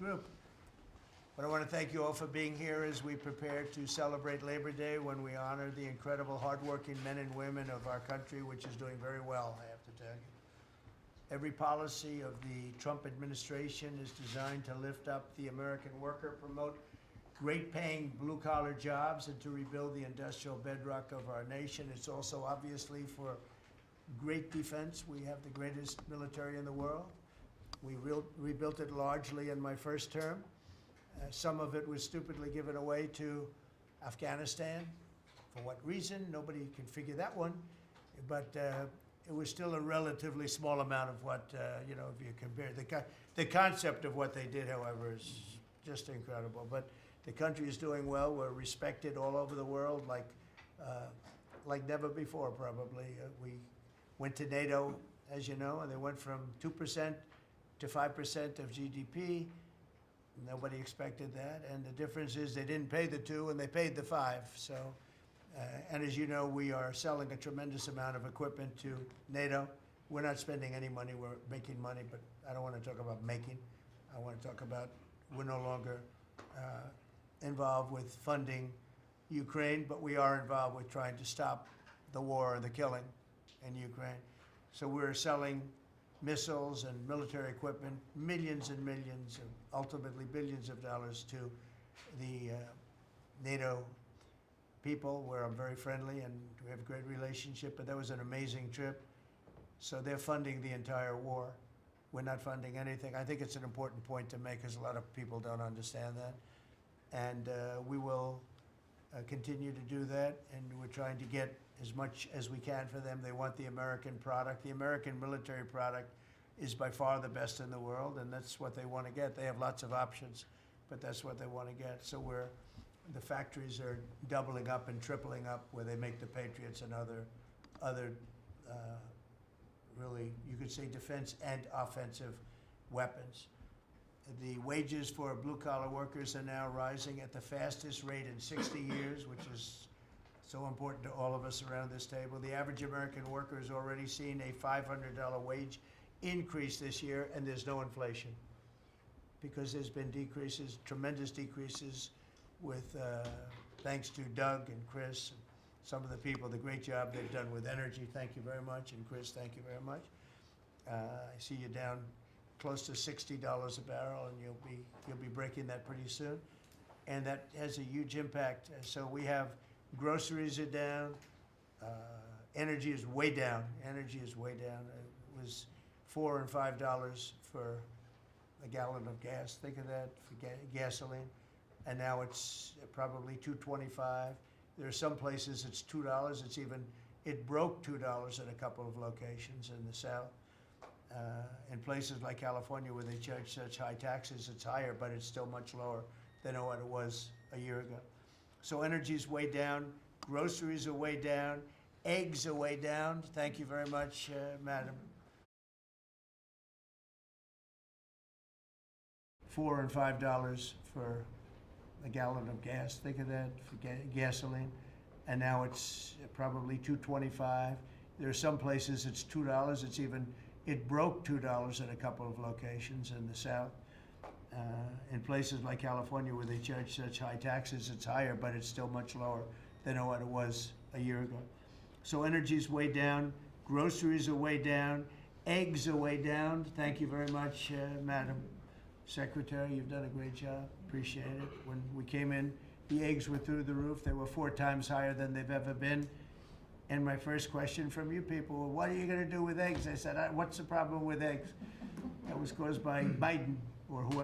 group. But I want to thank you all for being here as we prepare to celebrate Labor Day, when we honor the incredible hardworking men and women of our country, which is doing very well, I have to tell you. Every policy of the Trump administration is designed to lift up the American worker, promote great-paying blue-collar jobs, and to rebuild the industrial bedrock of our nation. It's also obviously for great defense. We have the greatest military in the world. We rebuilt it largely in my first term. Some of it was stupidly given away to Afghanistan. For what reason? Nobody can figure that one. But it was still a relatively small amount of what, if you compare. The concept of what they did, however, is just incredible. But the country is doing well. We're respected all over the world like never before, probably. We went to NATO, as you know, and they went from 2% to 5% of GDP. Nobody expected that, and the difference is they didn't pay the 2 and they paid the 5. So, and as you know, we are selling a tremendous amount of equipment to NATO. We're not spending any money, we're making money, but I don't want to talk about making. I want to talk about we're no longer involved with funding Ukraine, but we are involved with trying to stop the war and the killing in Ukraine. So we're selling missiles and military equipment, millions and millions, and ultimately billions of dollars to the NATO people, where I'm very friendly and we have a great relationship. But that was an amazing trip. So they're funding the entire war. We're not funding anything. I think it's an important point to make, because a lot of people don't understand that. And we will continue to do that, and we're trying to get as much as we can for them. They want the American product. The American military product is by far the best in the world, and that's what they want to get. They have lots of options, but that's what they want to get. So the factories are doubling up and tripling up, where they make the Patriots and other really, you could say, defense and offensive weapons. The wages for blue-collar workers are now rising at the fastest rate in 60 years, which is so important to all of us around this table. The average American worker has already seen a $500 wage increase this year, and there's no inflation, because there's been decreases, tremendous decreases, with thanks to Doug and Chris, and some of the people, the great job they've done with energy. Thank you very much. And Chris, thank you very much. I see you down close to $60 a barrel, and you'll be breaking that pretty soon. And that has a huge impact. So we have groceries are down. Energy is way down. Energy is way down. It was $4 and $5 for a gallon of gas. Think of that, for gasoline. And now it's probably $2.25. There are some places it's $2. It broke $2 at a couple of locations in the South. In places like California, where they charge such high taxes, it's higher, but it's still much lower than what it was a year ago. So energy's way down. Groceries are way down. Eggs are way down. Thank you very much, Madam. $4 and $5 for a gallon of gas. Think of that, for gasoline. And now it's probably $2.25. There are some places it's $2. It broke $2 at a couple of locations in the South. In places like California, where they charge such high taxes, it's higher, but it's still much lower than what it was a year ago. So energy's way down. Groceries are way down. Eggs are way down. Thank you very much, Madam Secretary. You've done a great job. Appreciate it. When we came in, the eggs were through the roof. They were 4 times higher than they've ever been. And my first question from you people, well, what are you going to do with eggs? I said, what's the problem with eggs? That was caused by Biden or whoever.